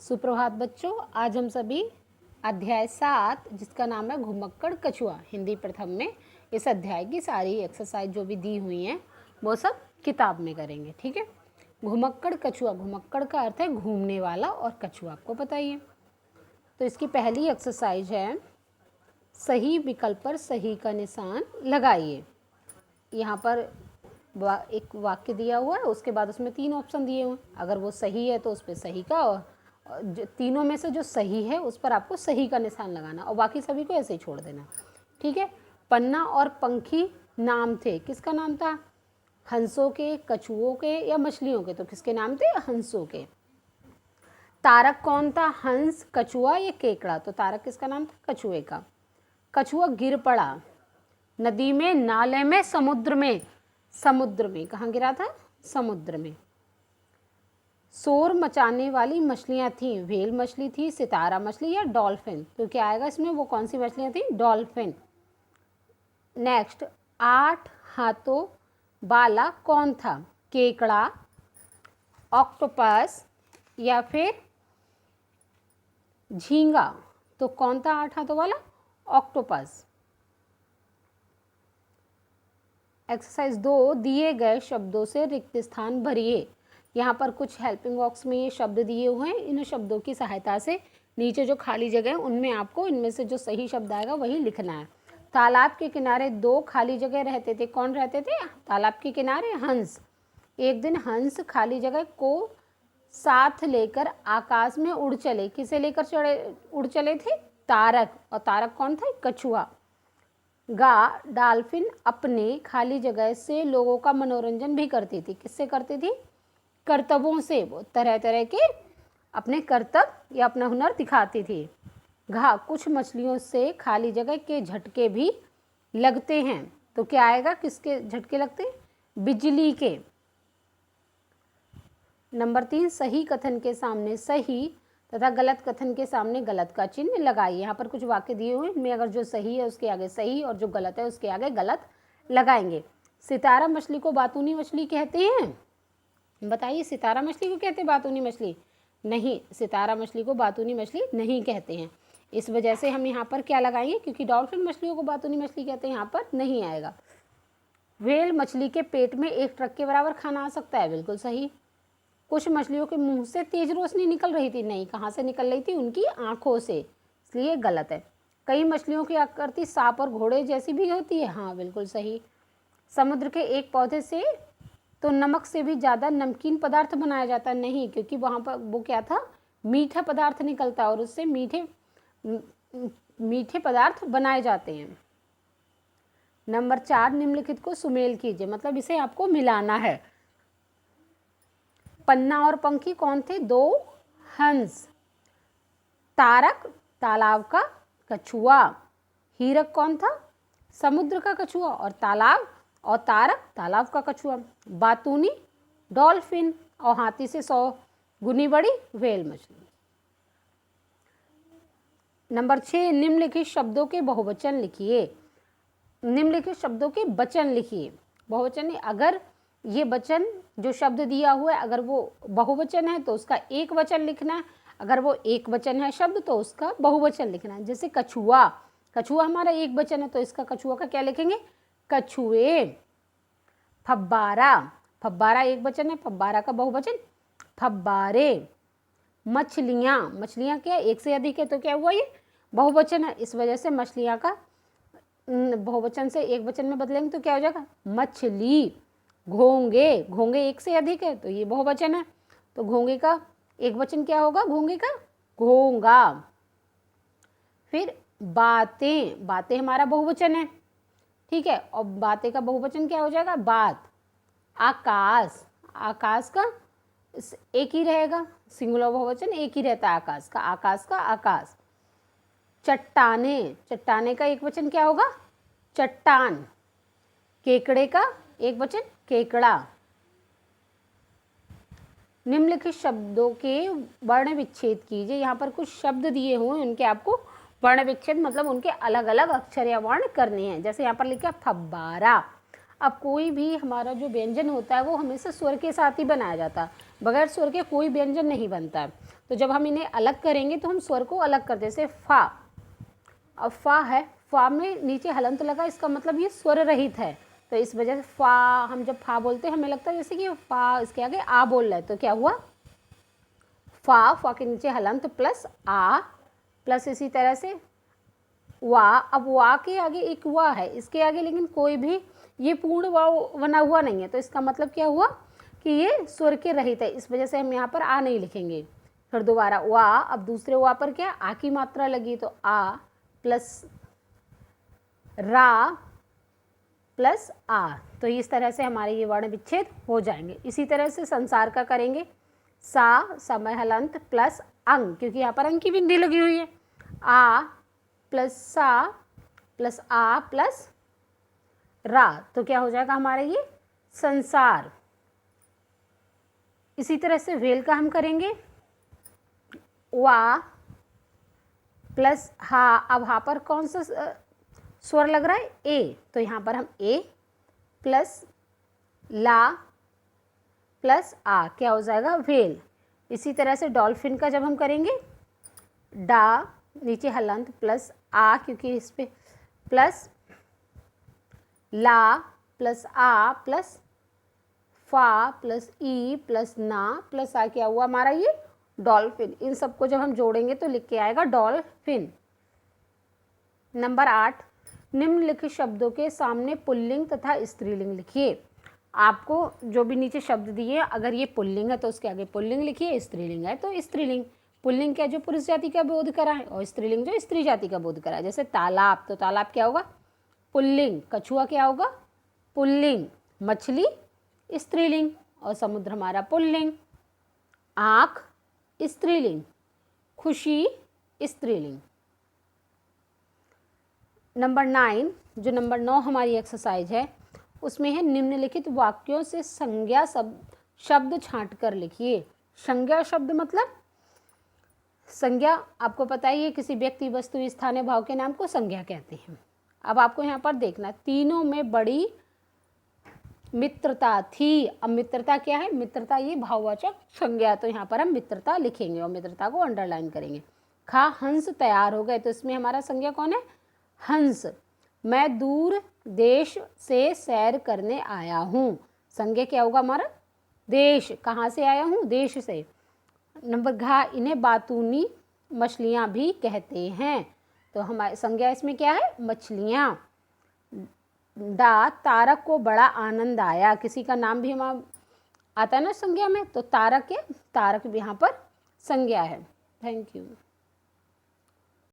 सुप्रभात बच्चों, आज हम सभी अध्याय 7 जिसका नाम है घुमक्कड़ कछुआ हिंदी प्रथम में इस अध्याय की सारी एक्सरसाइज जो भी दी हुई हैं वो सब किताब में करेंगे। ठीक है। घुमक्कड़ कछुआ, घुमक्कड़ का अर्थ है घूमने वाला और कछुआ आपको पता ही है। तो इसकी पहली एक्सरसाइज है सही विकल्प पर सही का निशान लगाइए। यहाँ पर एक वाक्य दिया हुआ है, उसके बाद उसमें 3 ऑप्शन दिए हुए हैं। अगर वो सही है तो उस पर सही का, और तीनों में से जो सही है उस पर आपको सही का निशान लगाना और बाकी सभी को ऐसे ही छोड़ देना। ठीक है। पन्ना और पंखी नाम थे, किसका नाम था? हंसों के, कछुओं के या मछलियों के? तो किसके नाम थे? हंसों के। तारक कौन था? हंस, कछुआ या केकड़ा? तो तारक किसका नाम था? कछुए का। कछुआ गिर पड़ा नदी में, नाले में, समुद्र में? समुद्र में। कहाँ गिरा था? समुद्र में। शोर मचाने वाली मछलियाँ थीं, व्हेल मछली थी, सितारा मछली या डॉल्फिन? तो क्या आएगा इसमें? वो कौन सी मछलियाँ थी? डॉल्फिन। नेक्स्ट, 8 हाथों वाला कौन था? केकड़ा, ऑक्टोपस या फिर झींगा? तो कौन था 8 हाथों वाला? ऑक्टोपस। एक्सरसाइज 2, दिए गए शब्दों से रिक्त स्थान भरिए। यहाँ पर कुछ हेल्पिंग बॉक्स में ये शब्द दिए हुए हैं, इन शब्दों की सहायता से नीचे जो खाली जगह है उनमें आपको इनमें से जो सही शब्द आएगा वही लिखना है। तालाब के किनारे 2 खाली जगह रहते थे, कौन रहते थे तालाब के किनारे? हंस। एक दिन हंस खाली जगह को साथ लेकर आकाश में उड़ चले, किसे लेकर उड़ चले थे? तारक। और तारक कौन था? कछुआ। डॉल्फिन अपने खाली जगह से लोगों का मनोरंजन भी करती थी, किससे करती थी? करतबों से। वो तरह तरह के अपने करतब या अपना हुनर दिखाती थी। कुछ मछलियों से खाली जगह के झटके भी लगते हैं, तो क्या आएगा? किसके झटके लगते हैं? बिजली के। नंबर 3, सही कथन के सामने सही तथा गलत कथन के सामने गलत का चिन्ह लगाइए। यहाँ पर कुछ वाक्य दिए हुए हैं, इनमें अगर जो सही है उसके आगे सही और जो गलत है उसके आगे गलत लगाएंगे। सितारा मछली को बातूनी मछली कहते हैं? बताइए, सितारा मछली को कहते हैं बातूनी मछली? नहीं, सितारा मछली को बातूनी मछली नहीं कहते हैं। इस वजह से हम यहाँ पर क्या लगाएंगे? क्योंकि डॉल्फिन मछलियों को बातूनी मछली कहते हैं, यहाँ पर नहीं आएगा। व्हेल मछली के पेट में 1 ट्रक के बराबर खाना आ सकता है? बिल्कुल सही। कुछ मछलियों के मुंह से तेज रोशनी निकल रही थी? नहीं, कहाँ से निकल रही थी? उनकी आंखों से, इसलिए गलत है। कई मछलियों की आकृति सांप और घोड़े जैसी भी होती है? हाँ, बिल्कुल सही। समुद्र के एक पौधे से तो नमक से भी ज़्यादा नमकीन पदार्थ बनाया जाता है? नहीं, क्योंकि वहाँ पर वो क्या था? मीठा पदार्थ निकलता है और उससे मीठे पदार्थ बनाए जाते हैं। नंबर 4, निम्नलिखित को सुमेल कीजिए, मतलब इसे आपको मिलाना है। पन्ना और पंखी कौन थे? 2 हंस। तारक तालाब का कछुआ। हीरक कौन था? समुद्र का कछुआ। और तारक तालाब का कछुआ। बातूनी डॉल्फिन और हाथी से 100 गुनी बड़ी व्हेल मछली। नंबर 6, निम्नलिखित शब्दों के बहुवचन लिखिए। निम्नलिखित शब्दों के वचन लिखिए। बहुवचन, अगर ये वचन जो शब्द दिया हुआ है अगर वो बहुवचन है तो उसका एक वचन लिखना है, अगर वो एक वचन है शब्द तो उसका बहुवचन लिखना है। जैसे कछुआ, कछुआ हमारा एक वचन है तो इसका कछुआ का क्या लिखेंगे? कछुए। फब्बारा, फब्बारा एक वचन है, फब्बारा का बहुवचन फब्बारे। मछलियाँ, मछलियाँ क्या एक से अधिक है तो क्या हुआ? ये बहुवचन है, इस वजह से मछलियाँ का बहुवचन से एक वचन में बदलेंगे तो क्या हो जाएगा? मछली। घोंगे, घोंगे एक से अधिक है तो ये बहुवचन है, तो घोंगे का एक वचन क्या होगा? घोंगे का घोंगा। फिर बातें, बातें हमारा बहुवचन है, ठीक है, और बातें का बहुवचन क्या हो जाएगा? बात। आकाश, आकाश का एक ही रहेगा, सिंगुलर बहुवचन एक ही रहता है आकाश का आकाश। चट्टाने, चट्टाने का एक वचन क्या होगा? चट्टान। केकड़े का एक वचन केकड़ा। निम्नलिखित शब्दों के वर्ण विच्छेद कीजिए। यहाँ पर कुछ शब्द दिए हुए हैं, उनके आपको वर्ण विच्छेद मतलब उनके अलग अलग अक्षर या वर्ण करने हैं। जैसे यहाँ पर लिखा फब्बारा। अब कोई भी हमारा जो व्यंजन होता है वो हमेशा स्वर के साथ ही बनाया जाता है, बगैर स्वर के कोई व्यंजन नहीं बनता है। तो जब हम इन्हें अलग करेंगे तो हम स्वर को अलग कर, जैसे फा, अब फा है, फा में नीचे हलंत लगा, इसका मतलब ये स्वर रहित है, तो इस वजह से फा, हम जब फा बोलते हैं हमें लगता है जैसे कि फा इसके आगे आ बोल रहा है, तो क्या हुआ, फा, फा के नीचे हलंत प्लस आ, प्लस इसी तरह से वा, अब वा के आगे एक वा है, इसके आगे लेकिन कोई भी ये पूर्ण वाव बना हुआ नहीं है, तो इसका मतलब क्या हुआ कि ये स्वर के रहित है, इस वजह से हम यहाँ पर आ नहीं लिखेंगे। फिर दोबारा वा, अब दूसरे वा पर क्या, आ की मात्रा लगी, तो आ प्लस रा प्लस आ, तो इस तरह से हमारे ये वर्ण विच्छेद हो जाएंगे। इसी तरह से संसार का करेंगे, सा, समय हलंत प्लस अंग, क्योंकि यहाँ पर अंग की बिंदी लगी हुई है, आ प्लस सा प्लस आ प्लस रा, तो क्या हो जाएगा हमारा ये संसार। इसी तरह से वेल का हम करेंगे, वा प्लस हा, अब हा पर कौन सा स्वर लग रहा है, ए, तो यहाँ पर हम ए प्लस ला प्लस आ, क्या हो जाएगा वेल। इसी तरह से डॉल्फिन का जब हम करेंगे, डा नीचे हलंत प्लस आ, क्योंकि इस पे प्लस ला प्लस आ प्लस फा प्लस ई प्लस ना प्लस आ, क्या हुआ हमारा ये डॉल्फिन। इन सबको जब हम जोड़ेंगे तो लिख के आएगा डॉल्फिन। नंबर 8, निम्नलिखित शब्दों के सामने पुल्लिंग तथा स्त्रीलिंग लिखिए। आपको जो भी नीचे शब्द दिए, अगर ये पुल्लिंग है तो उसके आगे पुल्लिंग लिखिए, स्त्रीलिंग है तो स्त्रीलिंग। पुल्लिंग क्या, जो पुरुष जाति का बोध करा है, और स्त्रीलिंग जो स्त्री जाति का बोध करा है। जैसे तालाब, तो तालाब क्या होगा, पुल्लिंग। कछुआ क्या होगा, पुल्लिंग। मछली स्त्रीलिंग, और समुद्र हमारा पुल्लिंग। आँख स्त्रीलिंग, खुशी स्त्रीलिंग। नंबर 9, जो नंबर 9 हमारी एक्सरसाइज है, उसमें है निम्नलिखित वाक्यों से संज्ञा शब्द छांट कर लिखिए। संज्ञा शब्द मतलब, संज्ञा आपको पता ही है, किसी व्यक्ति, वस्तु, स्थान या भाव के नाम को संज्ञा कहते हैं। अब आपको यहाँ पर देखना, तीनों में बड़ी मित्रता थी। अब मित्रता क्या है, मित्रता ये भाववाचक संज्ञा, तो यहाँ पर हम मित्रता लिखेंगे और मित्रता को अंडरलाइन करेंगे। खा, हंस तैयार हो गए, तो इसमें हमारा संज्ञा कौन है, हंस। मैं दूर देश से सैर करने आया हूँ, संज्ञा क्या होगा हमारा, देश। कहाँ से आया हूँ, देश से। नंबर घा, इन्हें बातूनी मछलियाँ भी कहते हैं, तो हमारी संज्ञा इसमें क्या है, मछलियाँ। डा, तारक को बड़ा आनंद आया, किसी का नाम भी हम आता है ना संज्ञा में, तो तारक है, तारक भी यहाँ पर संज्ञा है। Thank you.